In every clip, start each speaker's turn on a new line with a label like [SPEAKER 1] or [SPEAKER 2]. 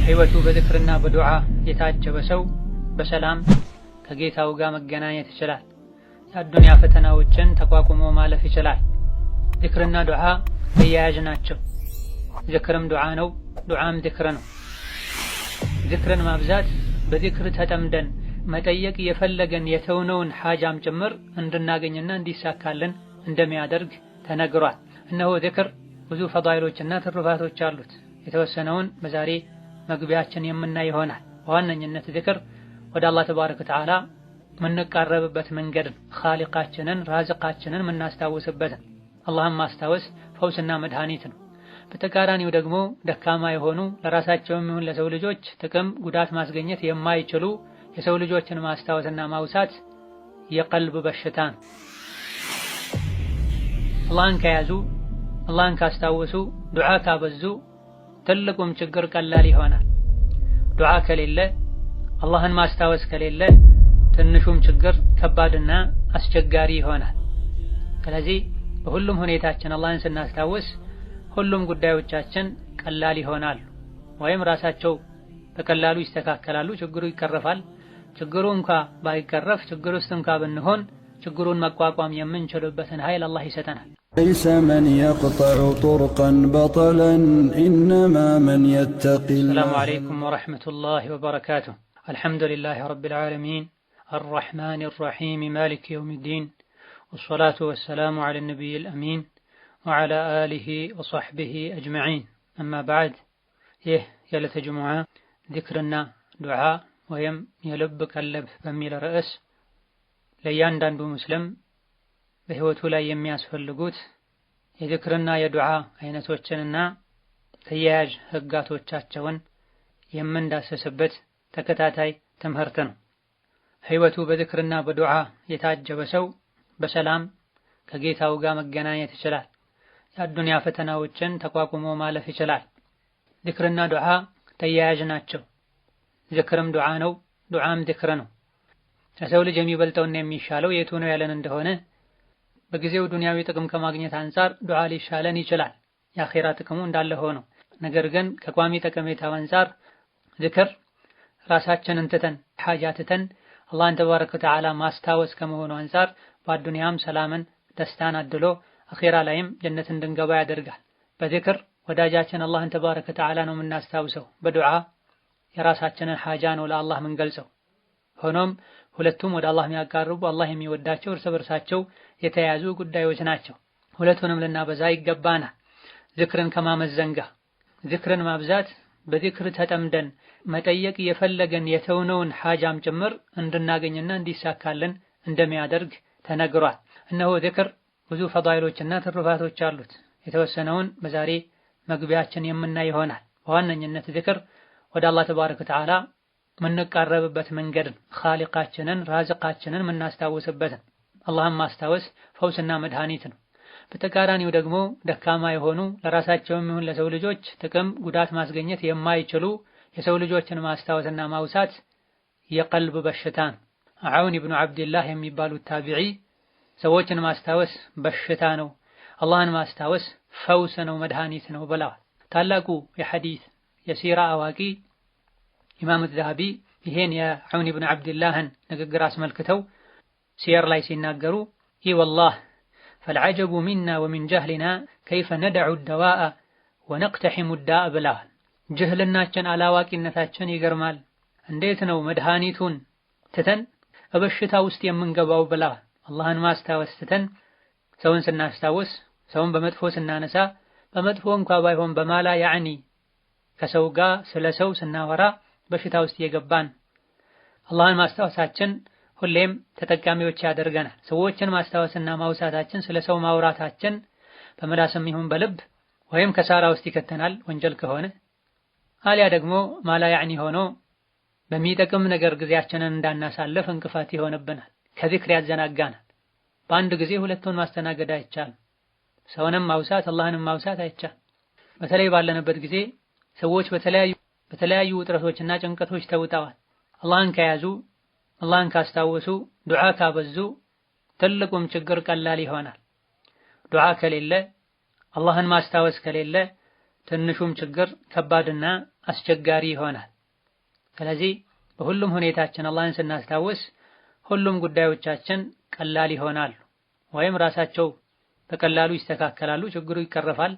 [SPEAKER 1] ህይወቱ በዝክርና በዱዓ የታጀበ ሰው በሰላም ከጌታው ጋር መገናኘት ይችላል። የአዱንያ ፈተናዎችን ተቋቁሞ ማለፍ ይችላል። ዝክርና ዱዓ ተያያዥ ናቸው። ዝክርም ዱዓ ነው፣ ዱዓም ዝክር ነው። ዝክርን ማብዛት በዝክር ተጠምደን መጠየቅ የፈለገን የተውነውን ሐጃም ጭምር እንድናገኝና እንዲሳካልን እንደሚያደርግ ተነግሯል። እነሆ ዝክር ብዙ ፈዳኢሎችና ትሩፋቶች አሉት። የተወሰነውን በዛሬ መግቢያችን የምናይ ይሆናል። በዋነኝነት ዝክር ወደ አላህ ተባረከ ወተዓላ የምንቃረብበት መንገድ፣ ኻሊቃችንን ራዝቃችንን የምናስታውስበትን። አላህን ማስታወስ ፈውስና መድኃኒት ነው። በተቃራኒው ደግሞ ደካማ የሆኑ ለራሳቸውም ይሁን ለሰው ልጆች ጥቅም ጉዳት ማስገኘት የማይችሉ የሰው ልጆችን ማስታወስና ማውሳት የቀልብ በሽታ ነው። አላህን ከያዙ አላህን ካስታወሱ ዱዓ ካበዙ ትልቁም ችግር ቀላል ይሆናል። ዱዓ ከሌለ አላህን ማስታወስ ከሌለ ትንሹም ችግር ከባድና አስቸጋሪ ይሆናል። ስለዚህ በሁሉም ሁኔታችን አላህን ስናስታውስ ሁሉም ጉዳዮቻችን ቀላል ይሆናሉ፣ ወይም ራሳቸው በቀላሉ ይስተካከላሉ፣ ችግሩ ይቀረፋል። ችግሩ እንኳ ባይቀረፍ ችግር ውስጥ እንኳ ብንሆን ችግሩን መቋቋም የምንችልበትን ኃይል አላህ ይሰጠናል።
[SPEAKER 2] ليس من يقطع طرقا بطلا إنما من يتقي الله.
[SPEAKER 1] السلام عليكم ورحمة الله وبركاته. الحمد لله رب العالمين الرحمن الرحيم مالك يوم الدين والصلاة والسلام على النبي الأمين وعلى آله وصحبه أجمعين. أما بعد يلت جمعة ذكرنا دعاء ويم يلب كلب بميل رأس ليان داندو مسلم በህይወቱ ላይ የሚያስፈልጉት የዝክርና የዱዓ አይነቶችንና ተያያዥ ህጋቶቻቸውን የምንዳሰስበት ተከታታይ ትምህርት ነው። ህይወቱ በዝክርና በዱዓ የታጀበ ሰው በሰላም ከጌታው ጋር መገናኘት ይችላል። የአዱንያ ፈተናዎችን ተቋቁሞ ማለፍ ይችላል። ዝክርና ዱዓ ተያያዥ ናቸው። ዝክርም ዱዓ ነው፣ ዱዓም ዝክር ነው። ለሰው ልጅ የሚበልጠውና የሚሻለው የቱ ነው ያለን እንደሆነ በጊዜው ዱንያዊ ጥቅም ከማግኘት አንፃር ዱዓ ሊሻለን ይችላል፣ የአኺራ ጥቅሙ እንዳለ ሆኖ። ነገር ግን ከቋሚ ጠቀሜታው አንፃር ዝክር ራሳችንን ትተን ሐጃ ትተን አላህን ተባረከ ወተዓላ ማስታወስ ከመሆኑ አንፃር በአዱንያም ሰላምን ደስታን አድሎ አኺራ ላይም ጀነት እንድንገባ ያደርጋል። በዝክር ወዳጃችን አላህን ተባረከ ወተዓላ ነው የምናስታውሰው፣ በዱዓ የራሳችንን ሐጃ ነው ለአላህ የምንገልጸው። ሆኖም ሁለቱም ወደ አላህ የሚያቃርቡ አላህ የሚወዳቸው እርስ በርሳቸው የተያያዙ ጉዳዮች ናቸው። ሁለቱንም ልናበዛ ይገባናል። ዝክርን ከማመዘን ጋር ዝክርን ማብዛት በዝክር ተጠምደን መጠየቅ የፈለገን የተውነውን ሐጃም ጭምር እንድናገኝና እንዲሳካልን እንደሚያደርግ ተነግሯል። እነሆ ዝክር ብዙ ፈዳኢሎችና ትሩፋቶች አሉት። የተወሰነውን በዛሬ መግቢያችን የምናይ ይሆናል። በዋነኝነት ዝክር ወደ አላህ ተባረከ ወተዓላ የምንቃረብበት መንገድ፣ ኻሊቃችንን ራዝቃችንን የምናስታውስበትን። አላህን ማስታወስ ፈውስና መድኃኒት ነው። በተቃራኒው ደግሞ ደካማ የሆኑ ለራሳቸውም ይሁን ለሰው ልጆች ጥቅም ጉዳት ማስገኘት የማይችሉ የሰው ልጆችን ማስታወስና ማውሳት የቀልብ በሽታ ነው። ዐውን ኢብኑ ዐብድላህ የሚባሉት ታቢዒ ሰዎችን ማስታወስ በሽታ ነው፣ አላህን ማስታወስ ፈውስ ነው፣ መድኃኒት ነው ብለዋል። ታላቁ የሐዲስ የሲራ አዋቂ ኢማም ዘሀቢ ይሄን የዐውን ኢብኑ ዐብድላህን ንግግር አስመልክተው ሲየር ላይ ሲናገሩ ይህ ወላህ ፈልዐጀቡ ሚና ወሚን ጀህሊና ከይፈ ነደዑ ደዋአ ወነቅተሒሙ ዳእ ብለዋል። ጅህልናችን አላዋቂነታችን ይገርማል፣ እንዴት ነው መድኃኒቱን ትተን በበሽታ ውስጥ የምንገባው ብለዋል። አላህን ማስታወስ ትተን ሰውን ስናስታውስ፣ ሰውን በመጥፎ ስናነሳ፣ በመጥፎ እንኳ ባይሆን በማላ ያዕኒ ከሰው ጋር ስለ ሰው ስናወራ በሽታ ውስጥ የገባን። አላህን ማስታወሳችን ሁሌም ተጠቃሚዎች ያደርገናል። ሰዎችን ማስታወስና ማውሳታችን ስለ ሰው ማውራታችን በመላስም ይሁን በልብ ወይም ከሳራ ውስጥ ይከተናል ወንጀል ከሆነ፣ አሊያ ደግሞ ማላ ያዕኒ ሆኖ በሚጠቅም ነገር ጊዜያችንን እንዳናሳልፍ እንቅፋት ይሆንብናል፣ ከዚክር ያዘናጋናል። በአንድ ጊዜ ሁለቱን ማስተናገድ አይቻልም። ሰውንም ማውሳት አላህንም ማውሳት አይቻልም። በተለይ ባለንበት ጊዜ ሰዎች በተለያዩ ውጥረቶችና ጭንቀቶች ተውጠዋል። አላህን ከያዙ አላህን ካስታወሱ ዱዓ ካበዙ ትልቁም ችግር ቀላል ይሆናል። ዱዓ ከሌለ አላህን ማስታወስ ከሌለ ትንሹም ችግር ከባድና አስቸጋሪ ይሆናል። ስለዚህ በሁሉም ሁኔታችን አላህን ስናስታውስ ሁሉም ጉዳዮቻችን ቀላል ይሆናሉ፣ ወይም ራሳቸው በቀላሉ ይስተካከላሉ፣ ችግሩ ይቀረፋል።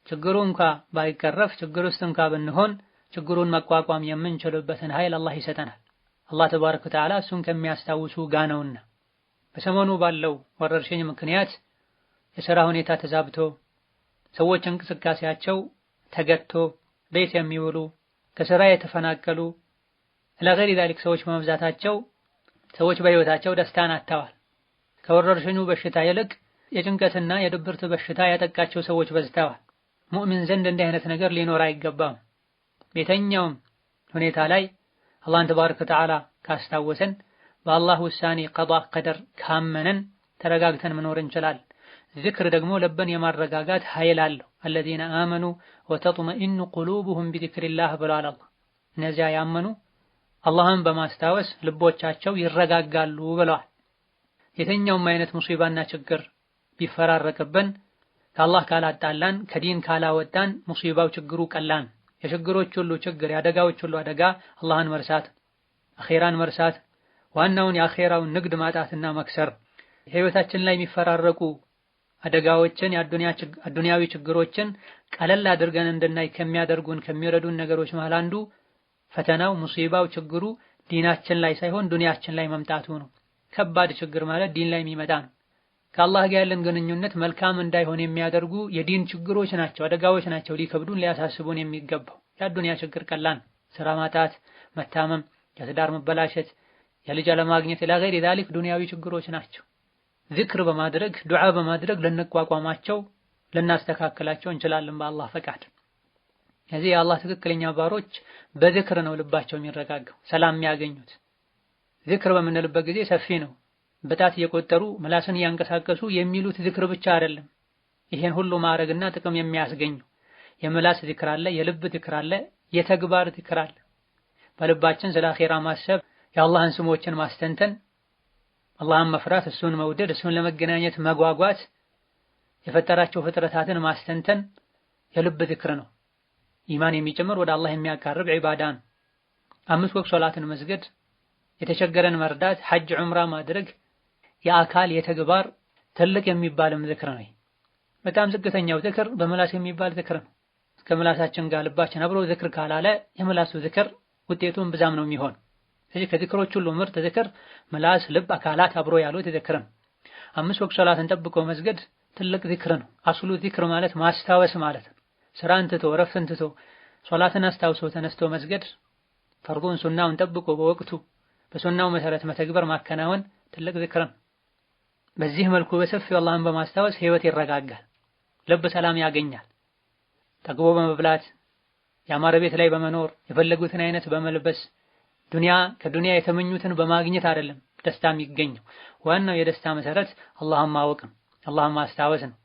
[SPEAKER 1] ችግሩ እንኳ ባይቀረፍ ችግር ውስጥ እንኳ ብንሆን ችግሩን መቋቋም የምንችልበትን ኃይል አላህ ይሰጠናል። አላህ ተባረከ ወተዓላ እሱን ከሚያስታውሱ ጋር ነውና። በሰሞኑ ባለው ወረርሽኝ ምክንያት የሥራ ሁኔታ ተዛብቶ ሰዎች እንቅስቃሴያቸው ተገቶ ቤት የሚውሉ ከሥራ የተፈናቀሉ ለገሪ ذلك ሰዎች በመብዛታቸው ሰዎች በሕይወታቸው ደስታን አጥተዋል። ከወረርሽኙ በሽታ ይልቅ የጭንቀትና የድብርት በሽታ ያጠቃቸው ሰዎች በዝተዋል። ሙእሚን ዘንድ እንዲህ አይነት ነገር ሊኖር አይገባም። በየትኛውም ሁኔታ ላይ አላህን ተባረከ ወተዓላ ካስታወሰን በአላህ ውሳኔ ቀዷ ቀደር ካመነን ተረጋግተን መኖር እንችላለን። ዚክር ደግሞ ልብን የማረጋጋት ኃይል አለው። الذين آمنوا وتطمئن قلوبهم بذكر الله ብሏል አላህ። እነዚያ ያመኑ አላህን በማስታወስ ልቦቻቸው ይረጋጋሉ ብለዋል። የትኛውም አይነት ሙሲባና ችግር ቢፈራረቅብን ከአላህ ካላጣላን ከዲን ካላወጣን ሙሲባው ችግሩ ቀላል። የችግሮች ሁሉ ችግር የአደጋዎች ሁሉ አደጋ አላህን መርሳት፣ አኺራን መርሳት፣ ዋናውን የአኺራውን ንግድ ማጣትና መክሰር። ህይወታችን ላይ የሚፈራረቁ አደጋዎችን የአዱንያዊ ችግሮችን ቀለል አድርገን እንድናይ ከሚያደርጉን ከሚረዱን ነገሮች መሃል አንዱ ፈተናው ሙሲባው ችግሩ ዲናችን ላይ ሳይሆን ዱንያችን ላይ መምጣቱ ነው። ከባድ ችግር ማለት ዲን ላይ የሚመጣ ነው። ከአላህ ጋር ያለን ግንኙነት መልካም እንዳይሆን የሚያደርጉ የዲን ችግሮች ናቸው፣ አደጋዎች ናቸው ሊከብዱን ሊያሳስቡን የሚገባው። የአዱንያ ችግር ቀላል፣ ስራ ማጣት፣ መታመም፣ የትዳር መበላሸት፣ የልጅ አለማግኘት ለገይር ذلك ዱንያዊ ችግሮች ናቸው። ዚክር በማድረግ ዱዓ በማድረግ ልንቋቋማቸው ልናስተካክላቸው እንችላለን በአላህ ፈቃድ። ስለዚህ የአላህ ትክክለኛ ባሮች በዚክር ነው ልባቸው የሚረጋጋው፣ ሰላም የሚያገኙት። ዚክር በምንልበት ጊዜ ሰፊ ነው። በጣት እየቆጠሩ ምላስን እያንቀሳቀሱ የሚሉት ዚክር ብቻ አይደለም። ይሄን ሁሉ ማድረግና ጥቅም የሚያስገኙ የምላስ ዚክር አለ፣ የልብ ዚክር አለ፣ የተግባር ዚክር አለ። በልባችን ስለ አኺራ ማሰብ፣ የአላህን ስሞችን ማስተንተን፣ አላህን መፍራት፣ እሱን መውደድ፣ እሱን ለመገናኘት መጓጓት፣ የፈጠራቸው ፍጥረታትን ማስተንተን የልብ ዚክር ነው። ኢማን የሚጨምር ወደ አላህ የሚያቃርብ ዒባዳ ነው። 5 ወቅት ሶላትን መስገድ፣ የተቸገረን መርዳት፣ ሐጅ ዑምራ ማድረግ የአካል የተግባር ትልቅ የሚባልም ዚክር ነው። በጣም ዝቅተኛው ዚክር በምላስ የሚባል ዚክር ነው። ከምላሳችን ጋር ልባችን አብሮ ዚክር ካላለ የምላሱ ዚክር ውጤቱን ብዛም ነው የሚሆን። ስለዚህ ከዚክሮች ሁሉ ምርጥ ዚክር ምላስ፣ ልብ፣ አካላት አብሮ ያሉት ዚክር ነው። 5 ወቅት ሶላትን ጠብቆ መስገድ ትልቅ ዚክር ነው። አስሉ ዚክር ማለት ማስታወስ ማለት ነው። ስራን ትቶ ረፍትን ትቶ ሶላትን አስታውሶ ተነስቶ መስገድ፣ ፈርዱን ሱናውን ጠብቆ በወቅቱ በሱናው መሰረት መተግበር ማከናወን ትልቅ ዚክር ነው። በዚህ መልኩ በሰፊው አላህን በማስታወስ ህይወት ይረጋጋል፣ ልብ ሰላም ያገኛል። ጠግቦ በመብላት ያማረ ቤት ላይ በመኖር የፈለጉትን አይነት በመልበስ ከዱንያ የተመኙትን በማግኘት አይደለም ደስታ የሚገኘው። ዋናው የደስታ መሰረት አላህን ማወቅ ነው፣ አላህን ማስታወስ ነው፣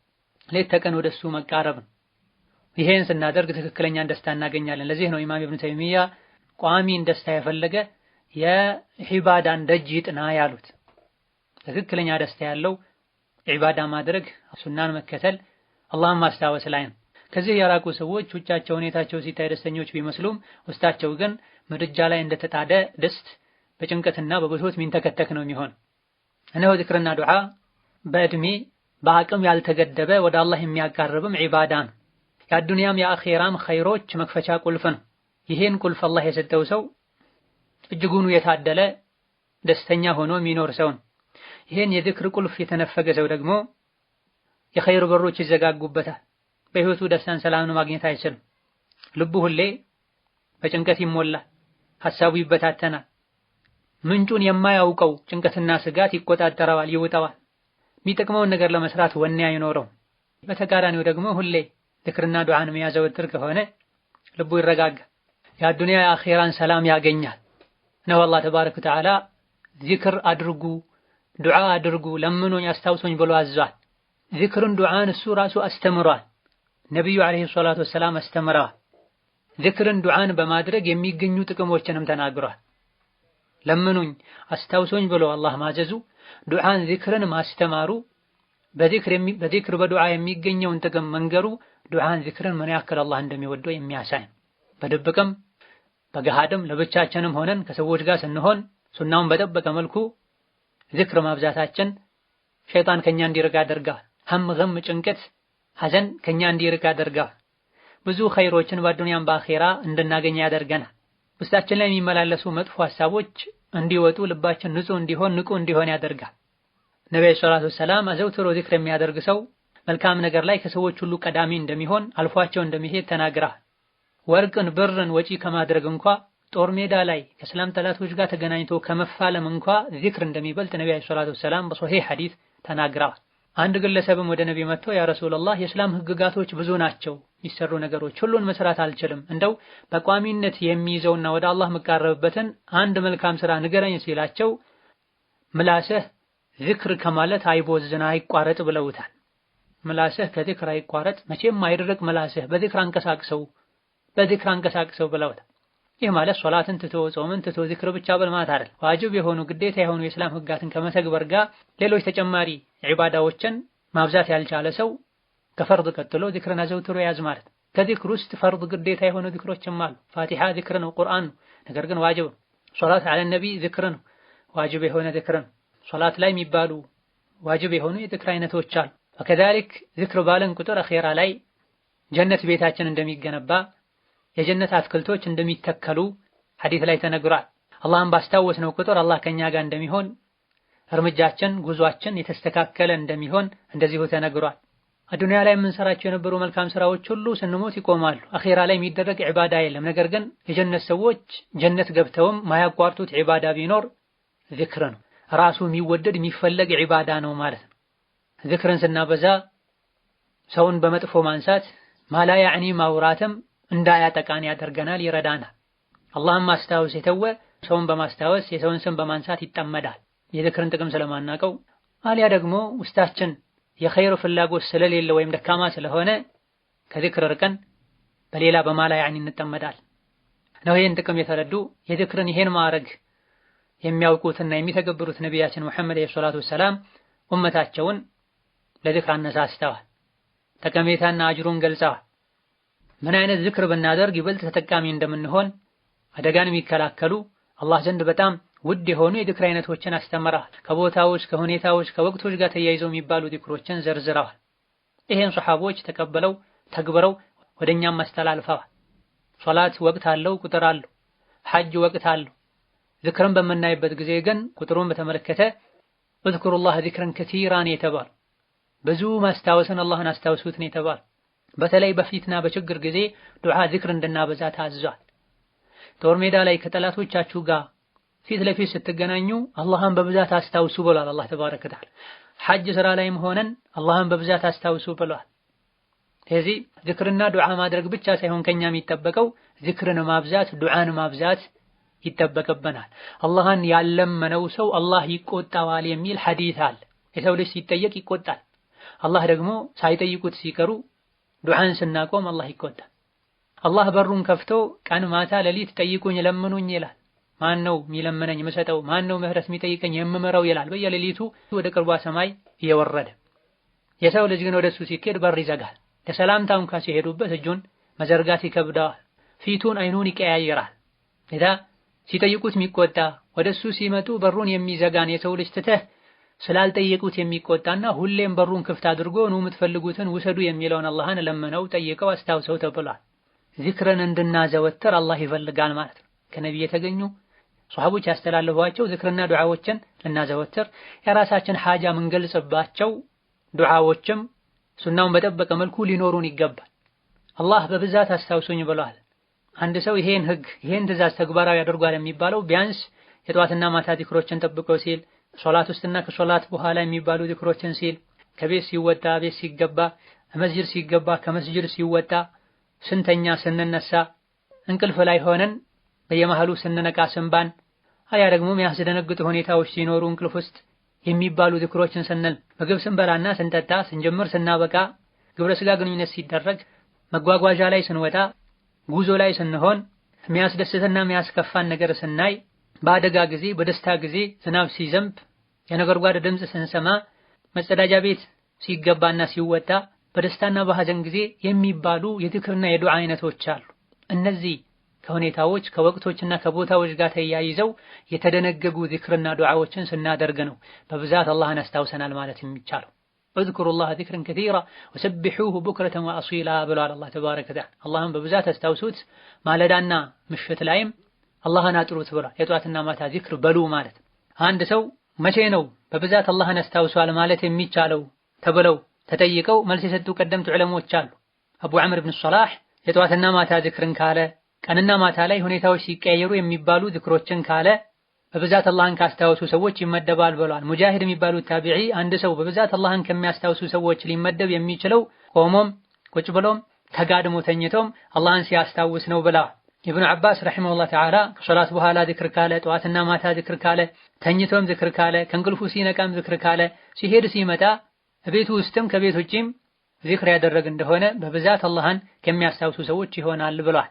[SPEAKER 1] ሌት ተቀን ወደሱ መቃረብ ነው። ይሄን ስናደርግ ትክክለኛን ደስታ እናገኛለን። ለዚህ ነው ኢማም ኢብኑ ተይሚያ ቋሚን ደስታ የፈለገ የዒባዳን ደጅ ይጥና ያሉት። ትክክለኛ ደስታ ያለው ዒባዳ ማድረግ፣ ሱናን መከተል፣ አላህን ማስታወስ ላይ ነው። ከዚህ የራቁ ሰዎች ውጫቸው ሁኔታቸው ሲታይ ደስተኞች ቢመስሉም ውስጣቸው ግን ምድጃ ላይ እንደተጣደ ድስት በጭንቀትና በብሶት ሚንተከተክ ነው የሚሆን። እነሆ ዚክርና ዱዓ በእድሜ በአቅም ያልተገደበ ወደ አላህ የሚያቃርብም ዒባዳ ነው። የአዱንያም የአኺራም ኸይሮች መክፈቻ ቁልፍ ነው። ይሄን ቁልፍ አላህ የሰጠው ሰው እጅጉኑ የታደለ ደስተኛ ሆኖ የሚኖር ሰው ነው። ይሄን የዚክር ቁልፍ የተነፈገ ሰው ደግሞ የኸይር በሮች ይዘጋጉበታል። በህይወቱ ደስታን ሰላምን ማግኘት አይችልም። ልቡ ሁሌ በጭንቀት ይሞላል፣ ሐሳቡ ይበታተናል። ምንጩን የማያውቀው ጭንቀትና ስጋት ይቆጣጠረዋል፣ ይውጠዋል። የሚጠቅመውን ነገር ለመስራት ወኔ አይኖረው። በተቃራኒው ደግሞ ሁሌ ዚክርና ዱዓን የሚያዘወትር ከሆነ ልቡ ይረጋጋል፣ የአዱንያ የአኺራን ሰላም ያገኛል። ነው አላህ ተባረከ ወተዓላ ዚክር አድርጉ፣ ዱዓ አድርጉ፣ ለምኑኝ፣ አስታውሱኝ ብሎ አዟል። ዚክርን ዱዓን እሱ ራሱ አስተምሯል። ነብዩ አለይሂ ሰላቱ ወሰላም አስተምረዋል። ዚክርን ዱዓን በማድረግ የሚገኙ ጥቅሞችንም ተናግሯል። ለምኑኝ አስታውሱኝ ብሎ አላህ ማዘዙ፣ ዱዓን ዚክርን ማስተማሩ፣ በዚክር በዱዓ የሚገኘውን ጥቅም መንገሩ ዱዓን ዚክርን ምን ያክል አላህ እንደሚወደው የሚያሳይ በድብቅም በገሃድም ለብቻችንም ሆነን ከሰዎች ጋር ስንሆን ሱናውን በጠበቀ መልኩ ዚክር ማብዛታችን ሸይጣን ከኛ እንዲርቅ ያደርጋል። ሀም ገም ጭንቀት ሐዘን ከኛ እንዲርቅ ያደርጋል። ብዙ ኸይሮችን በዱንያም በአኺራ እንድናገኝ ያደርገናል። ውስጣችን ላይ የሚመላለሱ መጥፎ ሐሳቦች እንዲወጡ ልባችን ንጹህ እንዲሆን ንቁ እንዲሆን ያደርጋል። ነብዩ ሰለላሁ ዐለይሂ ወሰለም አዘውትሮ ዚክር የሚያደርግ ሰው መልካም ነገር ላይ ከሰዎች ሁሉ ቀዳሚ እንደሚሆን አልፏቸው እንደሚሄድ ተናግረዋል። ወርቅን ብርን ወጪ ከማድረግ እንኳ ጦር ሜዳ ላይ ከእስላም ጠላቶች ጋር ተገናኝቶ ከመፋለም እንኳ ዚክር እንደሚበልጥ ነብዩ ሰለላሁ ዐለይሂ ወሰለም በሶሒህ ሐዲስ ተናግረዋል። አንድ ግለሰብም ወደ ነብዩ መጥቶ ያ ረሱላህ የእስላም ህግጋቶች ብዙ ናቸው፣ የሚሰሩ ነገሮች ሁሉን መስራት አልችልም፣ እንደው በቋሚነት የሚይዘውና ወደ አላህ መቃረብበትን አንድ መልካም ስራ ንገረኝ ሲላቸው ምላስህ ዚክር ከማለት አይቦዝን አይቋረጥ ብለውታል። ምላስህ ከዚክር አይቋረጥ መቼም አይደረቅ ምላስህ በዚክር አንቀሳቅሰው ብለውታል። ይህ ማለት ሶላትን ትቶ ጾምን ትቶ ዚክር ብቻ በልማት አይደል። ዋጅብ የሆኑ ግዴታ የሆኑ የእስላም ህጋትን ከመተግበር ጋር ሌሎች ተጨማሪ ዒባዳዎችን ማብዛት ያልቻለ ሰው ከፈርድ ቀጥሎ ዚክርን አዘውትሮ ያዝ ማለት። ከዚክር ውስጥ ፈርድ ግዴታ የሆኑ ዚክሮችም አሉ። ፋቲሃ ዚክር ነው፣ ቁርአን ነው። ነገር ግን ዋጅብ ሶላት አለ ነቢ ዚክር ነው፣ ዋጅብ የሆነ ዚክር ነው። ሶላት ላይ የሚባሉ ዋጅብ የሆኑ የዚክር አይነቶች አሉ። ወከዛሊክ ዚክር ባለን ቁጥር አኺራ ላይ ጀነት ቤታችን እንደሚገነባ የጀነት አትክልቶች እንደሚተከሉ ሐዲስ ላይ ተነግሯል። አላህን ባስታወስነው ቁጥር አላህ ከኛ ጋር እንደሚሆን እርምጃችን ጉዟችን የተስተካከለ እንደሚሆን እንደዚሁ ተነግሯል። አዱንያ ላይ የምንሰራቸው የነበሩ መልካም ስራዎች ሁሉ ስንሞት ይቆማሉ። አኺራ ላይ የሚደረግ ዒባዳ የለም። ነገር ግን የጀነት ሰዎች ጀነት ገብተውም ማያቋርጡት ዒባዳ ቢኖር ዚክር ነው። ራሱ የሚወደድ የሚፈለግ ዒባዳ ነው ማለት ነው። ዚክርን ስናበዛ ሰውን በመጥፎ ማንሳት ማላ ያዕኒ ማውራትም እንዳያጠቃን ያደርገናል፣ ይረዳናል። አላህን ማስታወስ የተወ ሰውን በማስታወስ የሰውን ስም በማንሳት ይጠመዳል። የዚክርን ጥቅም ስለማናውቀው አሊያ ደግሞ ውስጣችን የኸይር ፍላጎት ስለሌለ ወይም ደካማ ስለሆነ ከዚክር ርቀን በሌላ በማላ ያዕኒ እንጠመዳል ነው። ይህን ጥቅም የተረዱ የዚክርን ይሄን ማዕረግ የሚያውቁትና የሚተገብሩት ነቢያችን ሙሐመድ ሰለላሁ ዐለይሂ ወሰለም ኡመታቸውን ለዚክር አነሳስተዋል። ጠቀሜታና አጅሩን ገልጸዋል። ምን አይነት ዝክር ብናደርግ ይበልጥ ተጠቃሚ እንደምንሆን አደጋን የሚከላከሉ አላህ ዘንድ በጣም ውድ የሆኑ የዝክር አይነቶችን አስተምረዋል። ከቦታዎች ከሁኔታዎች ከወቅቶች ጋር ተያይዘው የሚባሉ ዝክሮችን ዘርዝረዋል። ይሄን ሱሐቦች ተቀበለው ተግብረው ወደኛም አስተላልፈዋል። ሶላት ወቅት አለው፣ ቁጥር አለው። ሐጅ ወቅት አለው። ዝክርን በምናይበት ጊዜ ግን ቁጥሩን በተመለከተ እዝኩሩላህ ዚክረን ከቲራን የተባለ ብዙ ማስታወስን አላህን አስታውሱት ነው የተባለ። በተለይ በፊትና በችግር ጊዜ ዱዓ ዚክር እንድናበዛ ታዟል። ጦር ሜዳ ላይ ከጠላቶቻችሁ ጋር ፊት ለፊት ስትገናኙ አላህን በብዛት አስታውሱ ብሏል አላህ ተባረከ ወተዓላ። ሐጅ ስራ ላይም ሆነን አላህን በብዛት አስታውሱ ብሏል። ስለዚህ ዚክርና ዱዓ ማድረግ ብቻ ሳይሆን ከኛ የሚጠበቀው ዚክርን ማብዛት ዱዓን ማብዛት ይጠበቅብናል። አላህን ያለመነው ሰው አላህ ይቆጣዋል የሚል ሐዲስ አለ። የሰው ልጅ ሲጠየቅ ይቆጣል። አላህ ደግሞ ሳይጠይቁት ሲቀሩ ዱዓን ስናቆም አላህ ይቆጣል። አላህ በሩን ከፍቶ ቀን ማታ ሌሊት ጠይቁኝ ለምኑኝ ይላል። ማን ነው የሚለምነኝ የምሰጠው? ማን ነው ምህረት የሚጠይቀኝ የምምረው ይላል። በየሌሊቱ ወደ ቅርቧ ሰማይ እየወረደ የሰው ልጅ ግን ወደሱ ሲኬድ በር ይዘጋል። ለሰላምታ እንኳን ሲሄዱበት እጁን መዘርጋት ይከብደዋል። ፊቱን አይኑን ይቀያየራል። ለዛ ሲጠይቁት የሚቆጣ ወደሱ ሲመጡ በሩን የሚዘጋን የሰው ልጅ ትተህ ስላልጠየቁት የሚቆጣና ሁሌም በሩን ክፍት አድርጎ ነው የምትፈልጉትን ውሰዱ የሚለውን አላህን ለመነው ጠይቀው አስታውሰው ተብሏል። ዚክርን እንድናዘወትር አላህ ይፈልጋል ማለት ነው። ከነብይ የተገኙ ሷሃቦች ያስተላለፏቸው ዚክርና ዱዓዎችን ልናዘወትር የራሳችን ሐጃ ምንገልጽባቸው ዱዓዎችም ሱናውን በጠበቀ መልኩ ሊኖሩን ይገባል። አላህ በብዛት አስታውሱኝ ብሏል። አንድ ሰው ይሄን ህግ ይሄን ትእዛዝ ተግባራዊ ያደርጋል የሚባለው ቢያንስ የጧትና ማታ ዚክሮችን ጠብቆ ሲል፣ ሶላት ውስጥና ከሶላት በኋላ የሚባሉ ዚክሮችን ሲል፣ ከቤት ሲወጣ ቤት ሲገባ፣ መስጂድ ሲገባ ከመስጂድ ሲወጣ፣ ስንተኛ ስንነሳ፣ እንቅልፍ ላይ ሆነን በየመሃሉ ስንነቃ ስንባን፣ አያ ደግሞ የሚያስደነግጡ ሁኔታዎች ሲኖሩ እንቅልፍ ውስጥ የሚባሉ ዚክሮችን ስንል፣ ምግብ ስንበላና ስንጠጣ፣ ስንጀምር ስናበቃ፣ ግብረ ስጋ ግንኙነት ሲደረግ፣ መጓጓዣ ላይ ስንወጣ፣ ጉዞ ላይ ስንሆን፣ የሚያስደስትና የሚያስከፋን ነገር ስናይ፣ በአደጋ ጊዜ በደስታ ጊዜ ዝናብ ሲዘንብ የነጎድጓድ ድምፅ ስንሰማ፣ መጸዳጃ ቤት ሲገባና ሲወጣ፣ በደስታና በሐዘን ጊዜ የሚባሉ የዚክርና የዱዓ አይነቶች አሉ። እነዚህ ከሁኔታዎች ከወቅቶችና ከቦታዎች ጋር ተያይዘው የተደነገጉ ዚክርና ዱዓዎችን ስናደርግ ነው በብዛት አላህን አስታውሰናል ማለት የሚቻለው። እዝኩሩላህ ዚክረን ከሲራ ወሰቢሑሁ ቡክረተን ወአሲላ ብሏል አላህ ተባረከ ወተዓላ። አላህን በብዛት አስታውሱት ማለዳና ምሽት ላይም አላህን አጥሩት ብሏል። የጧትና ማታ ዚክር በሉ ማለት። አንድ ሰው መቼ ነው በብዛት አላህን አስታውሷል ማለት የሚቻለው ተብለው ተጠይቀው መልስ የሰጡ ቀደምት ዑለሞች አሉ። አቡ ዐምር ብን ሶላህ የጧትና ማታ ዚክርን ካለ ቀንና ማታ ላይ ሁኔታዎች ሲቀያየሩ የሚባሉ ዚክሮችን ካለ በብዛት አላህን ካስታወሱ ሰዎች ይመደባል ብለዋል። ሙጃሂድ የሚባሉት ታቢዒ አንድ ሰው በብዛት አላህን ከሚያስታውሱ ሰዎች ሊመደብ የሚችለው ቆሞም ቁጭ ብሎም ተጋድሞ ተኝቶም አላህን ሲያስታውስ ነው ብለዋል። ኢብኑ ዐባስ ረሒመሁላህ ተዓላ ከሶላት በኋላ ዚክር ካለ፣ ጠዋትና ማታ ዚክር ካለ፣ ተኝቶም ዚክር ካለ፣ ከእንቅልፉ ሲነቃም ዚክር ካለ፣ ሲሄድ ሲመጣ ቤቱ ውስጥም ከቤት ውጪም ዚክር ያደረግ እንደሆነ በብዛት አላህን ከሚያስታውሱ ሰዎች ይሆናል ብለዋል።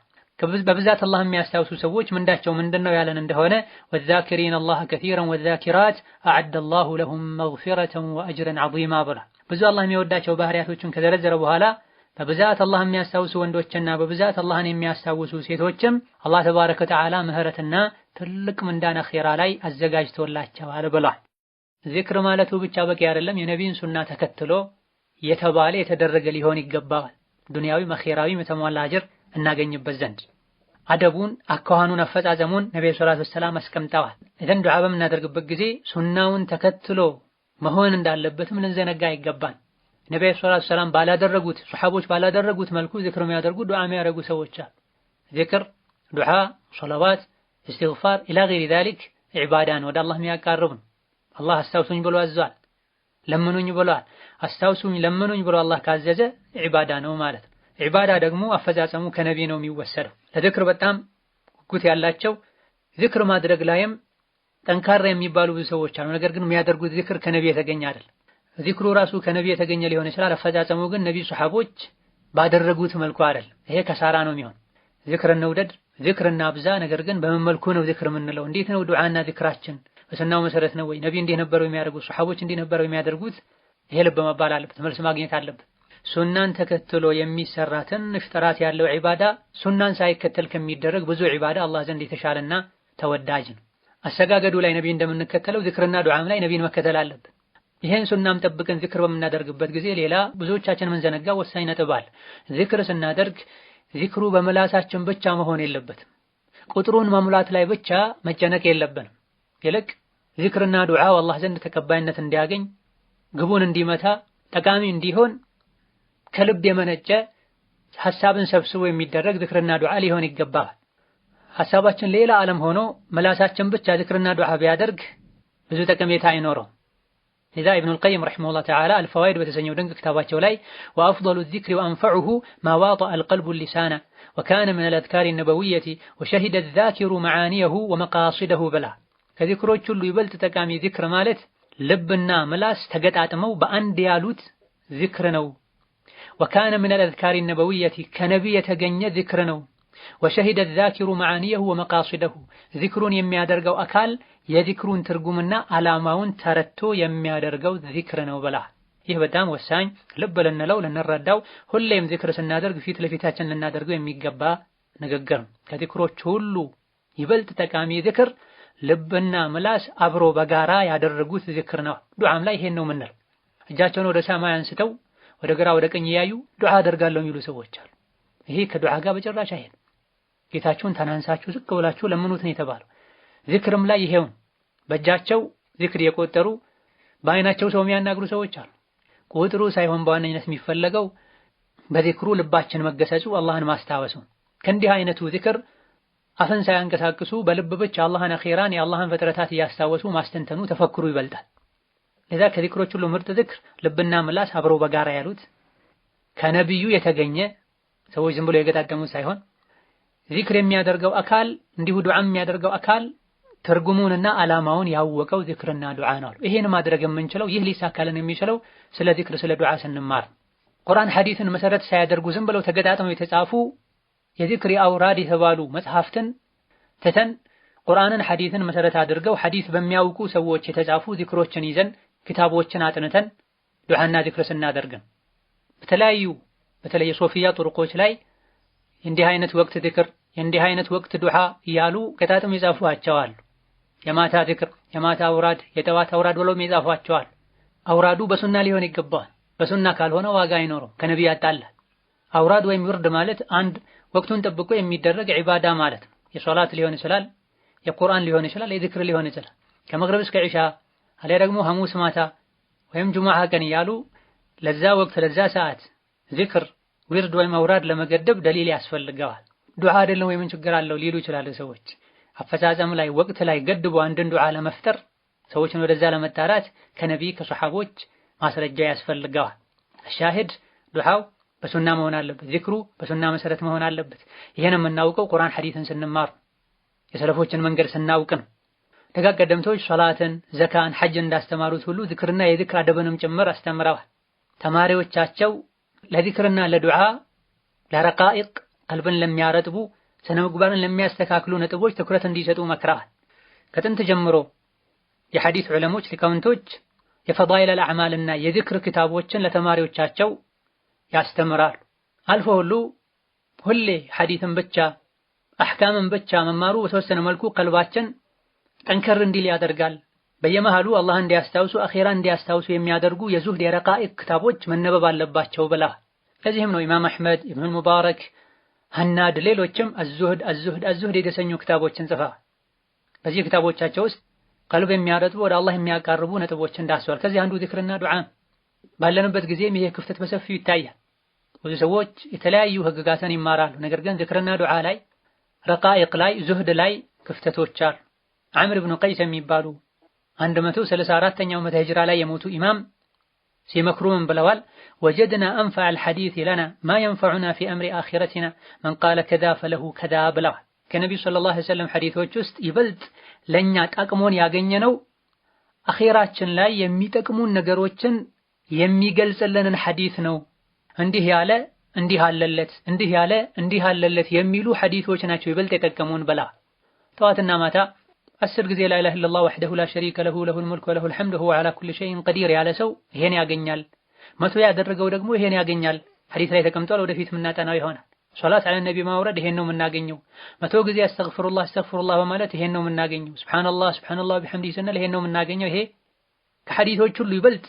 [SPEAKER 1] በብዛት አላህን የሚያስታውሱ ሰዎች ምንዳቸው ምንድነው ያለን እንደሆነ ወዛኪሪነ አላህ ከሲረን ወዛኪራት አዐደ አላሁ ለሁም መግፊረተን ወአጅረን ዐዚማ ብለዋል። ብዙ አላህ የሚወዳቸው ባህሪያቶችን ከዘረዘረ በኋላ በብዛት አላህ የሚያስታውሱ ወንዶችና በብዛት አላህን የሚያስታውሱ ሴቶችም አላህ ተባረከ ወተዓላ ምህረትና ትልቅ ምንዳን አኺራ ላይ አዘጋጅቶላቸዋል ብሏል። ዚክር ማለቱ ብቻ በቂ አይደለም። የነቢይን ሱና ተከትሎ የተባለ የተደረገ ሊሆን ይገባዋል። ዱንያዊም አኺራዊም የተሟላ አጅር እናገኝበት ዘንድ አደቡን፣ አኳኋኑን፣ አፈጻጸሙን ነብዩ ሰለላሁ ዐለይሂ ወሰለም አስቀምጠዋል። እዘን ዱዓ በምናደርግበት ጊዜ ሱናውን ተከትሎ መሆን እንዳለበትም ልንዘነጋ አይገባን። ነብዩ ሰለላሁ ዐለይሂ ወሰለም ባላደረጉት ሱሐቦች ባላደረጉት መልኩ ዚክር የሚያደርጉ ዱዓ የሚያደርጉ ሰዎች አሉ። ዚክር፣ ዱዓ፣ ሶላዋት፣ ኢስቲግፋር ኢላ ገይሪ ዛሊክ ዒባዳን ወደ አላህ የሚያቃርቡ አላህ አስታውሱኝ ብሎ አዟል። ለምኑኝ ብሏል። አስታውሱኝ ለምኑኝ ብሎ አላህ ካዘዘ ዒባዳ ነው ማለት ነው። ዒባዳ ደግሞ አፈጻጸሙ ከነቢ ነው የሚወሰደው። ለዚክር በጣም ጉጉት ያላቸው ዚክር ማድረግ ላይም ጠንካራ የሚባሉ ብዙ ሰዎች አሉ። ነገር ግን የሚያደርጉት ዚክር ከነቢ የተገኘ አይደል። ዚክሩ ራሱ ከነቢ የተገኘ ሊሆን ይችላል። አፈጻጸሙ ግን ነቢ ሱሐቦች ባደረጉት መልኩ አይደል። ይሄ ከሳራ ነው የሚሆን። ዚክር እንውደድ፣ ዚክር እናብዛ። ነገር ግን በምን መልኩ ነው ዚክር የምንለው? እንዴት ነው ዱዓና ዚክራችን? በሱናው መሰረት ነው ወይ? ነቢ እንዲህ ነበረው የሚያደርጉት? ሱሐቦች እንዲህ ነበረው የሚያደርጉት? ይሄ ልብ መባል አለበት፣ መልስ ማግኘት አለበት። ሱናን ተከትሎ የሚሰራ ትንሽ ጥራት ያለው ዒባዳ ሱናን ሳይከተል ከሚደረግ ብዙ ዒባዳ አላህ ዘንድ የተሻለና ተወዳጅ ነው። አሰጋገዱ ላይ ነቢ እንደምንከተለው ዚክርና ዱዓም ላይ ነቢን መከተል አለብን። ይሄን ሱናም ጠብቀን ዚክር በምናደርግበት ጊዜ ሌላ ብዙዎቻችን ምንዘነጋ ወሳኝ ነጥብ አለ። ዚክር ስናደርግ ዚክሩ በመላሳችን ብቻ መሆን የለበትም። ቁጥሩን መሙላት ላይ ብቻ መጨነቅ የለብንም። ይልቅ ዚክርና ዱዓው አላህ ዘንድ ተቀባይነት እንዲያገኝ ግቡን እንዲመታ ጠቃሚ እንዲሆን ከልብ የመነጨ ሐሳብን ሰብስቦ የሚደረግ ዚክርና ዱዓ ሊሆን ይገባል። ሐሳባችን ሌላ ዓለም ሆኖ መላሳችን ብቻ ዚክርና ዱዓ ቢያደርግ ብዙ ጠቀሜታ አይኖረውም። ለዛ ኢብኑል ቀይም ረሒመሁላህ ተዓላ አልፈዋኢድ በተሰኘው ድንቅ ክታባቸው ላይ ወአፍደሉ ዚክሪ ወአንፈዑሁ ማ ዋጠአ አልቀልቡ ሊሳነ ወካነ ሚነል አዝካሪ ነበዊየቲ ወሸሂደ ዛኪሩ መዓኒየሁ ወመቃሲደሁ ብላ ከዚክሮች ሁሉ ይበልጥ ጠቃሚ ዚክር ማለት ልብና ምላስ ተገጣጥመው በአንድ ያሉት ዚክር ነው። ወካነ ሚነል አዝካሪ ነበዊየቲ ከነቢይ የተገኘ ዚክር ነው። ወሸሂደ ዛኪሩ መዓኒየሁ ወመቃሲደሁ ዚክሩን የሚያደርገው አካል የዚክሩን ትርጉምና ዓላማውን ተረድቶ የሚያደርገው ዚክር ነው ብላ። ይህ በጣም ወሳኝ ልብ ልንለው ልንረዳው ሁሌም ዚክር ስናደርግ ፊት ለፊታችን ልናደርገው የሚገባ ንግግር ነው። ከዚክሮች ሁሉ ይበልጥ ጠቃሚ ዚክር ልብና ምላስ አብሮ በጋራ ያደረጉት ዚክር ነው። ዱዓም ላይ ይሄን ነው የምንለው። እጃቸውን ወደ ሰማይ አንስተው ወደ ግራ ወደ ቀኝ ያዩ ዱዓ አደርጋለሁ የሚሉ ሰዎች አሉ። ይሄ ከዱዓ ጋር በጭራሽ አይሄድም። ጌታችሁን ተናንሳችሁ ዝቅ ብላችሁ ለምኑት ነው የተባለው። ዚክርም ላይ ይሄውን በእጃቸው ዚክር የቆጠሩ በአይናቸው ሰው የሚያናግሩ ሰዎች አሉ። ቁጥሩ ሳይሆን በዋነኝነት የሚፈለገው በዚክሩ ልባችን መገሰጹ፣ አላህን ማስታወሱ። ከእንዲህ አይነቱ ዚክር አፍን ሳያንቀሳቅሱ በልብ ብቻ አላህን አኺራን የአላህን ፍጥረታት እያስታወሱ ማስተንተኑ ተፈክሩ ይበልጣል። ለዛ ከዚክሮች ሁሉ ምርጥ ዚክር ልብና ምላስ አብሮ በጋራ ያሉት ከነቢዩ የተገኘ ሰዎች ዝም ብሎ የገጣጠሙት ሳይሆን ዚክር የሚያደርገው አካል እንዲሁ ዱዓ የሚያደርገው አካል ትርጉሙንና ዓላማውን ያወቀው ዚክርና ዱዓ ነው። ይሄን ማድረግ የምንችለው ይህ ሊሳካልን የሚችለው ስለ ዚክር ስለ ዱዓ ስንማር ቁርአን ሐዲስን መሰረት ሳያደርጉ ዝም ብለው ተገጣጥመው የተጻፉ የዚክር አውራድ የተባሉ መጽሐፍትን ተተን ቁርአንን ሐዲስን መሰረት አድርገው ሐዲስ በሚያውቁ ሰዎች የተጻፉ ዚክሮችን ይዘን ክታቦችን አጥንተን ዱዓና ዚክር ስናደርግ በተለይ ሶፊያ ጥሩቆች ላይ እንዲህ አይነት ወቅት ዚክር እንዲህ አይነት ወቅት ዱዓ እያሉ ከታጥም ይጻፏቸዋል። የማታ ዚክር፣ የማታ አውራድ፣ የጠዋት አውራድ ብለው ይጻፏቸዋል። አውራዱ በሱና ሊሆን ይገባል። በሱና ካልሆነ ዋጋ አይኖረው፣ ከነብይ ያጣላል። አውራድ ወይም ውርድ ማለት አንድ ወቅቱን ጠብቆ የሚደረግ ዒባዳ ማለት ነው። የሶላት ሊሆን ይችላል፣ የቁርአን ሊሆን ይችላል፣ የዚክር ሊሆን ይችላል። ከመግሪብ እስከ ዒሻ አለ ደግሞ ሐሙስ ማታ ወይም ጁሙዓ ቀን እያሉ ለዛ ወቅት ለዛ ሰዓት ዚክር ዊርድ ወይም አውራድ ለመገደብ ደሊል ያስፈልገዋል። ዱዓ አይደለም ወይ ምን ችግር አለው ሊሉ ይችላሉ ሰዎች። አፈጻጸም ላይ ወቅት ላይ ገድቦ አንድን ዱዓ ለመፍጠር ሰዎችን ወደዛ ለመጣራት ከነቢይ ከሰሐቦች ማስረጃ ያስፈልገዋል። ሻሂድ ዱዓው በሱና መሆን አለበት፣ ዚክሩ በሱና መሰረት መሆን አለበት። ይሄን የምናውቀው ቁርአን ሐዲስን ስንማር የሰለፎችን መንገድ ስናውቅ ነው። ደጋግ ቀደምቶች ሶላትን፣ ዘካን፣ ሐጅን እንዳስተማሩት ሁሉ ዚክርና የዚክር አደብንም ጭምር አስተምረዋል። ተማሪዎቻቸው ለዚክርና ለዱዓ ለረቃኢቅ ቀልብን ለሚያረጥቡ ስነ ምግባርን ለሚያስተካክሉ ነጥቦች ትኩረት እንዲሰጡ መክረዋል። ከጥንት ጀምሮ የሐዲስ ዑለሞች ሊቃውንቶች የፈዳኢል አልአዕማልና የዚክር ክታቦችን ለተማሪዎቻቸው ያስተምራሉ። አልፎ ሁሌ ሐዲስን ብቻ አህካምን ብቻ መማሩ በተወሰነ መልኩ ቀልባችን ጠንከር እንዲል ያደርጋል። በየመሃሉ አላህ እንዲያስታውሱ አኺራ እንዲያስታውሱ የሚያደርጉ የዙህድ የረቃኢቅ ክታቦች መነበብ አለባቸው ብላ። ለዚህም ነው ኢማም አሕመድ፣ ኢብኑ ሙባረክ፣ ሐናድ ሌሎችም አዙህድ የተሰኙ ክታቦችን ጽፈዋል። በዚህ ክታቦቻቸው ውስጥ ቀልብ የሚያረጥቡ ወደ አላህ የሚያቃርቡ ነጥቦችን ዳሰዋል። ከዚህ አንዱ ዚክርና ዱዓ። ባለንበት ጊዜም ይሄ ክፍተት በሰፊው ይታያል። ብዙ ሰዎች የተለያዩ ህግጋትን ይማራሉ። ነገር ግን ዚክርና ዱዓ ላይ ረቃኢቅ ላይ ዙህድ ላይ ክፍተቶች አሉ። ዐምር ብኑ ቀይስ የሚባሉ 134ኛው ዓመተ ሂጅራ ላይ የሞቱ ኢማም ሲመክሩ ምን ብለዋል? ወጀድና አንፈዐል ሐዲስ ለና ማ የንፈዑና ፊ አምሪ አኺረቲና መን ቃለ ከዛ ፈለሁ ከዛ ብለዋል። ከነቢዩ ሰለላሁ ዐለይሂ ወሰለም ሐዲሶች ውስጥ ይበልጥ ለኛ ጠቅሞን ያገኘነው አኺራችን ላይ የሚጠቅሙን ነገሮችን የሚገልጽልንን ሐዲስ ነው። እንዲህ ያለ እንዲህ አለለት፣ እንዲህ ያለ እንዲህ አለለት የሚሉ ሐዲሶች ናቸው ይበልጥ የጠቀሙን ብላ። ጠዋትና ማታ 10 ጊዜ ላ ኢላሀ ኢለላህ ወህደሁ ላ ሸሪከ ለሁ ለሁል ሙልኩ ወለሁል ሐምዱ ወሁወ ዐላ ኩሊ ሸይኢን ቀዲር ያለ ሰው ይሄን ያገኛል። መቶ ያደረገው ደግሞ ይሄን ያገኛል። ሐዲስ ላይ ተቀምጧል። ወደፊት የምናጠናው ይሆናል። ሶላት ዐለ ነቢ ማውረድ ይሄን ነው የምናገኘው። 100 ጊዜ አስተግፊሩላህ በማለት ይሄን ነው የምናገኘው። ሱብሃንአላህ ቢሐምዲሂ ስንል ይሄን ነው የምናገኘው። ይሄ ከሐዲሶች ሁሉ ይበልጥ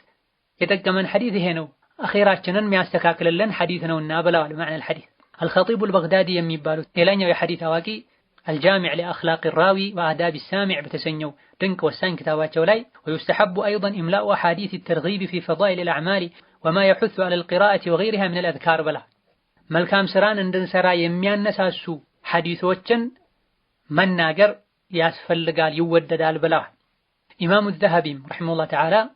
[SPEAKER 1] የጠቀመን ሐዲስ ይሄ ነው። አኺራችንን የሚያስተካክልልን ሐዲስ ነውና ብለዋል። ማዕነል ሐዲስ አልኸጢብ አልበግዳዲ የሚባሉት ሌላኛው የሐዲስ አዋቂ الجامع لأخلاق الراوي وآداب السامع بتسنيو دنك وسان كتاباتشو لاي ويستحب أيضا إملاء أحاديث الترغيب في فضائل الأعمال وما يحث على القراءة وغيرها من الأذكار بلا ملكام سران اندن سرا يميان نساسو حديثوچن من ناقر ياسفلقال يوددال بلا. إمام الذهبي رحمه الله تعالى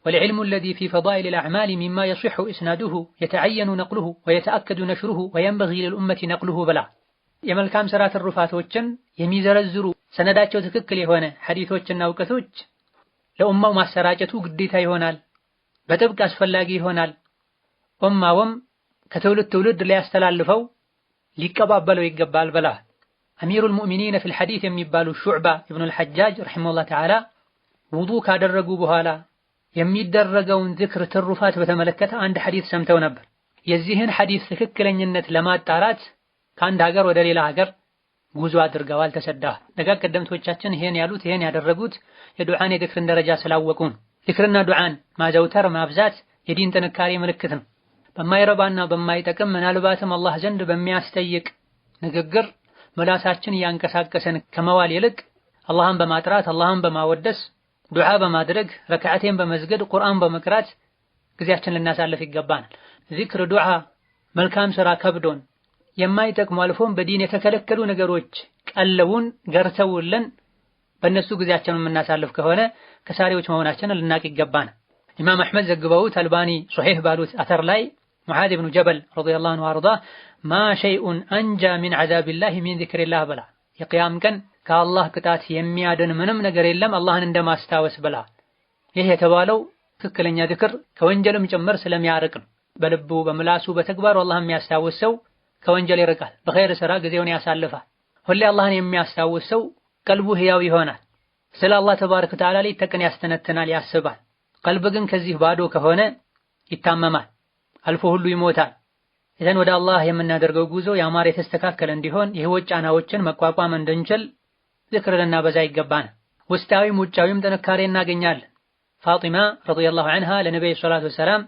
[SPEAKER 1] والعلم الذي في فضائل الأعمال مما يصح إسناده يتعين نقله ويتأكد نشره وينبغي للأمة نقله بلا. የመልካም ሥራ ትሩፋቶችን የሚዘረዝሩ ሰነዳቸው ትክክል የሆነ ሐዲሶችና እውቀቶች ለኡማው ማሰራጨቱ ግዴታ ይሆናል፣ በጥብቅ አስፈላጊ ይሆናል። ኡማውም ከትውልድ ትውልድ ሊያስተላልፈው ሊቀባበለው ይገባል ብላ አሚሩል ሙእሚኒን ፊል ሐዲስ የሚባሉ ሹዕባ ኢብኑል ሐጃጅ ረሂመሁላህ ተዓላ ውዱእ ካደረጉ በኋላ የሚደረገውን ዚክር ትሩፋት በተመለከተ አንድ ሐዲስ ሰምተው ነበር። የዚህን ሐዲስ ትክክለኝነት ለማጣራት ከአንድ ሀገር ወደ ሌላ ሀገር ጉዞ አድርገዋል፣ ተሰደዋል። ደጋግ ቀደምቶቻችን ይሄን ያሉት ይሄን ያደረጉት የዱዓን የዚክርን ደረጃ ስላወቁ ነው። ዚክርና ዱዓን ማዘውተር ማብዛት የዲን ጥንካሬ ምልክት ነው። በማይረባና በማይጠቅም ምናልባትም አላህ ዘንድ በሚያስጠይቅ ንግግር ምላሳችን እያንቀሳቀሰን ከመዋል ይልቅ አላህን በማጥራት አላህን በማወደስ ዱዓ በማድረግ ረክዓቴን በመስገድ ቁርአን በመቅራት ጊዜያችንን ልናሳልፍ ይገባናል። ዚክር ዱዓ መልካም ሥራ ከብዶን የማይጠቅሙ አልፎም በዲን የተከለከሉ ነገሮች ቀለቡን ገርተውልን በእነሱ ጊዜያችንን የምናሳልፍ ከሆነ ከሳሪዎች መሆናችንን ልናቅ ይገባናል። ኢማም አሕመድ ዘግበውት አልባኒ ሶሒህ ባሉት አተር ላይ ሙዓዝ ብኑ ጀበል ረዲየላሁ ዐንሁ ወአርዳ ማ ሸይኡን አንጃ ሚን ዐዛቢላሂ ሚን ዚክሪላህ ብላ። የቅያም ቀን ከአላህ ቅጣት የሚያድን ምንም ነገር የለም አላህን እንደማስታወስ ብላ። ይህ የተባለው ትክክለኛ ዚክር ከወንጀልም ጭምር ስለሚያርቅ ነው። በልቡ በምላሱ በተግባሩ አላህን የሚያስታውስ ሰው ከወንጀል ይርቃል፣ በኸይር ሥራ ጊዜውን ያሳልፋል። ሁሌ አላህን የሚያስታውስ ሰው ቀልቡ ሕያው ይሆናል። ስለ አላህ ተባረከ ወተዓላ ሌት ተቀን ያስተነትናል፣ ያስባል። ቀልብ ግን ከዚህ ባዶ ከሆነ ይታመማል። አልፎ ሁሉ ይሞታል። እዘን ወደ አላህ የምናደርገው ጉዞ ያማረ የተስተካከለ እንዲሆን የህይወት ጫናዎችን መቋቋም እንድንችል ዚክር ልናበዛ ይገባናል። ውስጣዊም ውጫዊም ጥንካሬ እናገኛለን። ፋጢማ ረዲየላሁ ዐንሃ ለነብዩ ሰለላሁ ዐለይሂ ወሰለም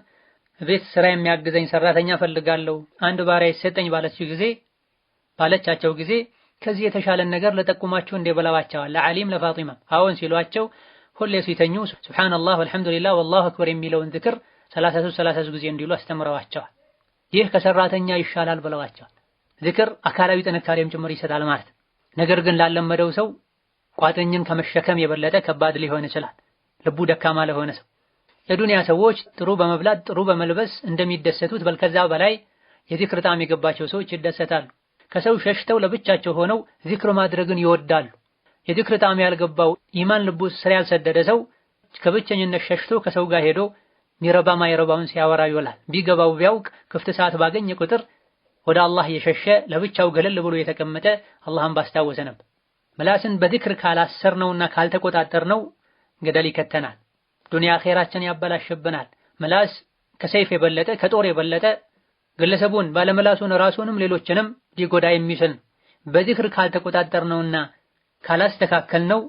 [SPEAKER 1] ቤት ስራ የሚያግዘኝ ሰራተኛ ፈልጋለሁ አንድ ባሪያ ይሰጠኝ ባለቻቸው ጊዜ ከዚህ የተሻለን ነገር ለጠቁማችሁ እንደበላዋቸዋል። ለዓሊም ለፋጢማ አዎን ሲሏቸው ሁሌ ሲተኙ ሱብሃንአላህ ወልሐምዱሊላህ ወላሁ አክበር የሚለውን ዝክር 33 ጊዜ እንዲሉ አስተምረዋቸዋል። ይህ ከሰራተኛ ይሻላል ብለዋቸዋል። ዝክር አካላዊ ጥንካሬም ጭምር ይሰጣል ማለት። ነገር ግን ላለመደው ሰው ቋጥኝን ከመሸከም የበለጠ ከባድ ሊሆን ይችላል። ልቡ ደካማ ለሆነ ሰው የዱንያ ሰዎች ጥሩ በመብላት ጥሩ በመልበስ እንደሚደሰቱት በልከዛ በላይ የዚክር ጣዕም የገባቸው ሰዎች ይደሰታሉ። ከሰው ሸሽተው ለብቻቸው ሆነው ዚክር ማድረግን ይወዳሉ። የዚክር ጣዕም ያልገባው ኢማን ልቡ ስር ያልሰደደ ሰው ከብቸኝነት ሸሽቶ ከሰው ጋር ሄዶ ሚረባ ማይረባውን ሲያወራ ይውላል። ቢገባው ቢያውቅ ክፍት ሰዓት ባገኘ ቁጥር ወደ አላህ የሸሸ ለብቻው ገለል ብሎ የተቀመጠ አላህን ባስታወሰ ነበር። ምላስን በዚክር ካላሰርነውና ካልተቆጣጠርነው ገደል ይከተናል። ዱንያ አኼራችን ያበላሽብናል። ምላስ ከሰይፍ የበለጠ ከጦር የበለጠ ግለሰቡን ባለመላሱን ራሱንም ሌሎችንም ሊጎዳ የሚችል በዚክር ካልተቆጣጠርነውና ካላስተካከልነው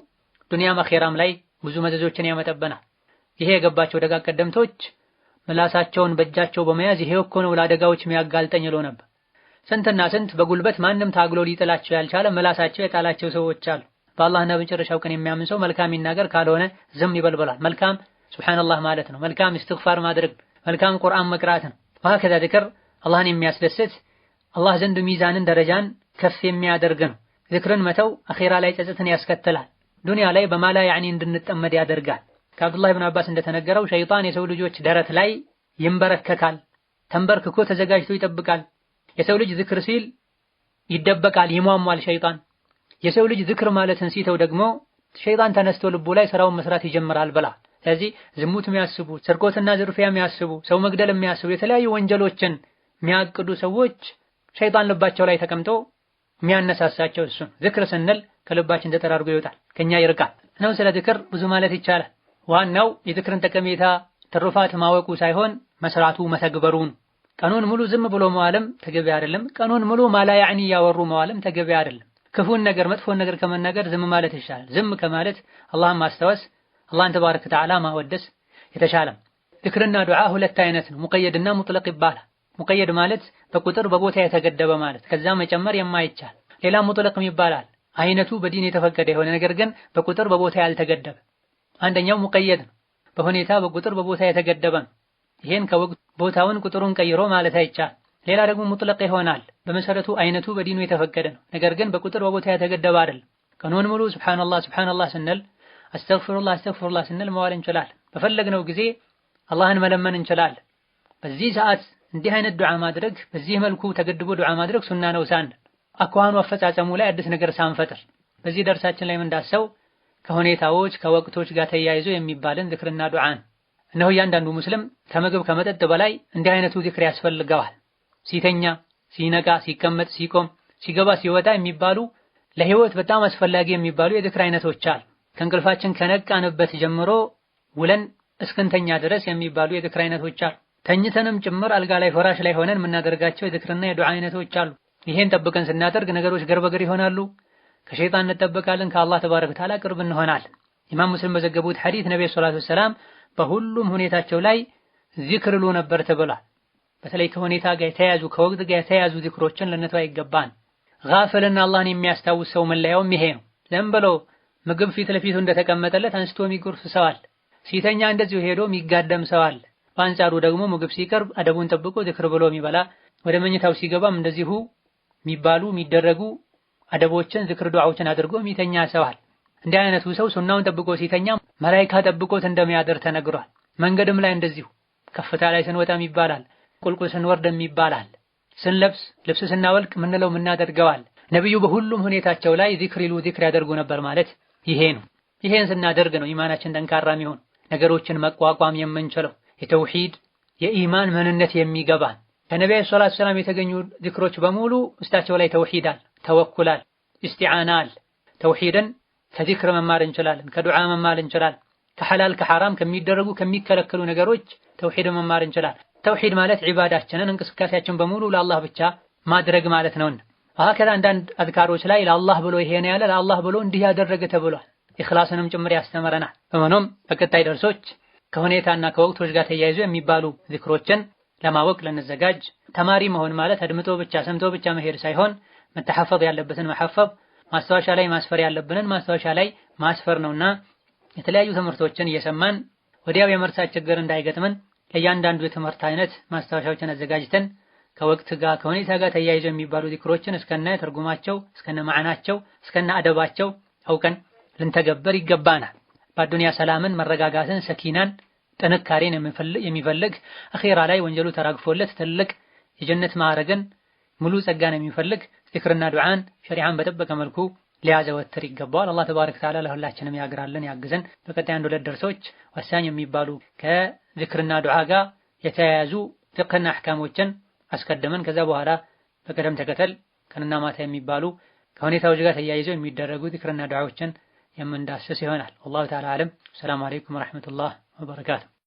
[SPEAKER 1] ዱንያም አኼራም ላይ ብዙ መዘዞችን ያመጣብናል። ይሄ የገባቸው ደጋግ ቀደምቶች ምላሳቸውን በእጃቸው በመያዝ ይሄ እኮ ነው ለአደጋዎች የሚያጋልጠኝ ይሉ ነበር። ስንትና ስንት በጉልበት ማንም ታግሎ ሊጥላቸው ያልቻለ ምላሳቸው የጣላቸው ሰዎች አሉ። በአላህና በመጨረሻው ቀን የሚያምን ሰው መልካም ይናገር፣ ካልሆነ ዝም ይበልበላል። መልካም ሱብሃንአላህ ማለት ነው። መልካም እስትግፋር ማድረግ፣ መልካም ቁርአን መቅራት ነው። ወሀከዛ ዚክር አላህን የሚያስደስት አላህ ዘንድ ሚዛንን ደረጃን ከፍ የሚያደርግ ነው። ዚክርን መተው አኺራ ላይ ጸጸትን ያስከትላል። ዱንያ ላይ በማላ ያዕኒ እንድንጠመድ ያደርጋል። ከአብዱላህ ኢብኑ አባስ እንደተነገረው ሸይጣን የሰው ልጆች ደረት ላይ ይንበረከካል፣ ተንበርክኮ ተዘጋጅቶ ይጠብቃል። የሰው ልጅ ዚክር ሲል ይደበቃል፣ ይሟሟል ሸይጣን። የሰው ልጅ ዚክር ማለትን ሲተው ደግሞ ሸይጣን ተነስቶ ልቡ ላይ ስራውን መስራት ይጀምራል ብላ። ስለዚህ ዝሙት የሚያስቡ፣ ስርቆትና ዝርፊያ የሚያስቡ፣ ሰው መግደል የሚያስቡ፣ የተለያዩ ወንጀሎችን የሚያቅዱ ሰዎች ሸይጣን ልባቸው ላይ ተቀምጦ የሚያነሳሳቸው እሱ ዚክር ስንል ከልባችን ተጠራርጎ ይወጣል፣ ከኛ ይርቃል ነው። ስለ ዚክር ብዙ ማለት ይቻላል። ዋናው የዚክርን ጠቀሜታ ትሩፋት ማወቁ ሳይሆን መስራቱ መተግበሩን። ቀኑን ሙሉ ዝም ብሎ መዋልም ተገቢ አይደለም። ቀኑን ሙሉ ማላ ያዕኒ ያወሩ መዋልም ተገቢ አይደለም። ክፉን ነገር መጥፎን ነገር ከመናገር ዝም ማለት ይሻላል። ዝም ከማለት አላህን ማስታወስ፣ አላህን ተባረከ ወተዓላ ማወደስ የተሻለም። ዚክርና ዱዓ ሁለት አይነት ነው፣ ሙቀየድና ሙጥለቅ ይባላል። ሙቀየድ ማለት በቁጥር በቦታ የተገደበ ማለት ከዛ መጨመር የማይቻል። ሌላ ሙጥለቅ ይባላል፣ አይነቱ በዲን የተፈቀደ የሆነ ነገር ግን በቁጥር በቦታ ያልተገደበ። አንደኛው ሙቀየድ ነው፣ በሁኔታ በቁጥር በቦታ የተገደበ ነው። ይሄን ከወቅት ቦታውን ቁጥሩን ቀይሮ ማለት አይቻል። ሌላ ደግሞ ሙጥለቅ ይሆናል፣ በመሰረቱ አይነቱ በዲኑ የተፈቀደ ነው፣ ነገር ግን በቁጥር በቦታ የተገደበ አይደለም። ቀኑን ሙሉ ሱብሃንአላህ ሱብሃንአላህ ስንል አስተግፊሩላህ አስተግፊሩላህ ስንል መዋል እንችላለን። በፈለግነው ጊዜ አላህን መለመን እንችላለን። በዚህ ሰዓት እንዲህ አይነት ዱዓ ማድረግ፣ በዚህ መልኩ ተገድቦ ዱዓ ማድረግ ሱና ነው ሳንል አኳኋኑ አፈጻጸሙ ላይ አዲስ ነገር ሳንፈጥር በዚህ ደርሳችን ላይ እንዳሰው ከሁኔታዎች ከወቅቶች ጋር ተያይዞ የሚባልን ዚክርና ዱዓን እነሆ እያንዳንዱ ሙስሊም ከምግብ ከመጠጥ በላይ እንዲህ አይነቱ ዚክር ያስፈልገዋል። ሲተኛ፣ ሲነቃ፣ ሲቀመጥ፣ ሲቆም፣ ሲገባ፣ ሲወጣ የሚባሉ ለህይወት በጣም አስፈላጊ የሚባሉ የዚክር አይነቶች አሉ። ከእንቅልፋችን ከነቃንበት ጀምሮ ውለን እስክንተኛ ድረስ የሚባሉ የዚክር አይነቶች አሉ። ተኝተንም ጭምር አልጋ ላይ ፍራሽ ላይ ሆነን የምናደርጋቸው የዚክርና የዱዓ አይነቶች አሉ። ይሄን ጠብቀን ስናደርግ ነገሮች ገር በገር ይሆናሉ። ከሸይጣን እንጠበቃለን፣ ከአላህ ተባረከ ወተዓላ ቅርብ እንሆናለን። ኢማም ሙስሊም በዘገቡት ሐዲስ ነብዩ ሰለላሁ ዐለይሂ ወሰለም በሁሉም ሁኔታቸው ላይ ዚክር ሉ ነበር ተብሏል። በተለይ ከሁኔታ ጋር የተያዙ ከወቅት ጋር የተያዙ ዚክሮችን ልንተው አይገባን። ጋፍልና አላህን የሚያስታውስ ሰው መለያውም ይሄ ነው። ዝም ብሎ ምግብ ፊት ለፊቱ እንደተቀመጠለት አንስቶ የሚጎርስ ሰው አለ። ሲተኛ እንደዚሁ ሄዶ የሚጋደም ሰው አለ። በአንጻሩ ደግሞ ምግብ ሲቀርብ አደቡን ጠብቆ ዚክር ብሎ የሚበላ፣ ወደ መኝታው ሲገባም እንደዚሁ የሚባሉ የሚደረጉ አደቦችን ዚክር ዱዓዎችን አድርጎ የሚተኛ ሰው አለ። እንዲህ አይነቱ ሰው ሱናውን ጠብቆ ሲተኛ መላኢካ ጠብቆት እንደሚያደር ተነግሯል። መንገድም ላይ እንደዚሁ ከፍታ ላይ ስንወጣም ይባላል፣ ቁልቁል ስንወርድም ይባላል፣ ስንለብስ ልብስ ስናወልቅ ምንለው ምናደርገዋል። ነብዩ በሁሉም ሁኔታቸው ላይ ዚክር ይሉ ዚክር ያደርጉ ነበር ማለት ይሄ ነው። ይሄን ስናደርግ ነው ኢማናችን ጠንካራ የሚሆን፣ ነገሮችን መቋቋም የምንችለው፣ የተውሂድ የኢማን ምንነት የሚገባን። ከነብዩ ሰለላሁ ዐለይሂ ወሰለም የተገኙ ዚክሮች በሙሉ ውስጣቸው ላይ ተውሂዳል፣ ተወኩላል፣ ኢስቲዓናል። ተውሂድን ከዚክር መማር እንችላለን፣ ከዱዓ መማር እንችላለን። ከሐላል ከሐራም ከሚደረጉ ከሚከለከሉ ነገሮች ተውሂድን መማር እንችላለን። ተውሂድ ማለት ዒባዳችንን እንቅስቃሴያችን በሙሉ ለአላህ ብቻ ማድረግ ማለት ነው። ከዛ አንዳንድ አዝካሮች ላይ ለአላህ ብሎ ይሄ ነው ያለ ለአላህ ብሎ እንዲህ ያደረገ ተብሏል። ኢኽላስንም ጭምር ያስተምረናል። በመሆኑም በቀጣይ ደርሶች ከሁኔታና ከወቅቶች ጋር ተያይዞ የሚባሉ ዚክሮችን ለማወቅ ልንዘጋጅ። ተማሪ መሆን ማለት አድምጦ ብቻ ሰምቶ ብቻ መሄድ ሳይሆን መተሐፈዝ ያለበትን መሐፈዝ፣ ማስታወሻ ላይ ማስፈር ያለብንን ማስታወሻ ላይ ማስፈር ነውና የተለያዩ ትምህርቶችን እየሰማን ወዲያው የመርሳት ችግር እንዳይገጥመን ለእያንዳንዱ የትምህርት አይነት ማስታወሻዎችን አዘጋጅተን ከወቅት ጋር ከሁኔታ ጋር ተያይዞ የሚባሉ ዚክሮችን እስከነ ትርጉማቸው እስከነ ማዕናቸው እስከነ አደባቸው አውቀን ልንተገበር ይገባናል። በአዱንያ ሰላምን፣ መረጋጋትን፣ ሰኪናን፣ ጥንካሬን የሚፈልግ አኺራ ላይ ወንጀሉ ተራግፎለት ትልቅ የጀነት ማዕረግን ሙሉ ጸጋን የሚፈልግ ዚክርና ዱዓን ሸሪዓን በጠበቀ መልኩ ሊያዘወትር ይገባዋል። አላህ ተባረከ ወተዓላ ለሁላችንም ያግራልን ያግዘን። በቀጣይ አንድ ሁለት ደርሶች ወሳኝ የሚባሉ ከዚክርና ዱዓ ጋር የተያያዙ ፍቅህና አህካሞችን አስቀድመን ከዛ በኋላ በቅደም ተከተል ቀንና ማታ የሚባሉ ከሁኔታዎች ጋር ተያይዘው የሚደረጉ ዚክርና ዱዓዎችን የምንዳስስ ይሆናል። ወላሁ ተዓላ አለም። ሰላም አለይኩም ወራህመቱላህ ወበረካቱ።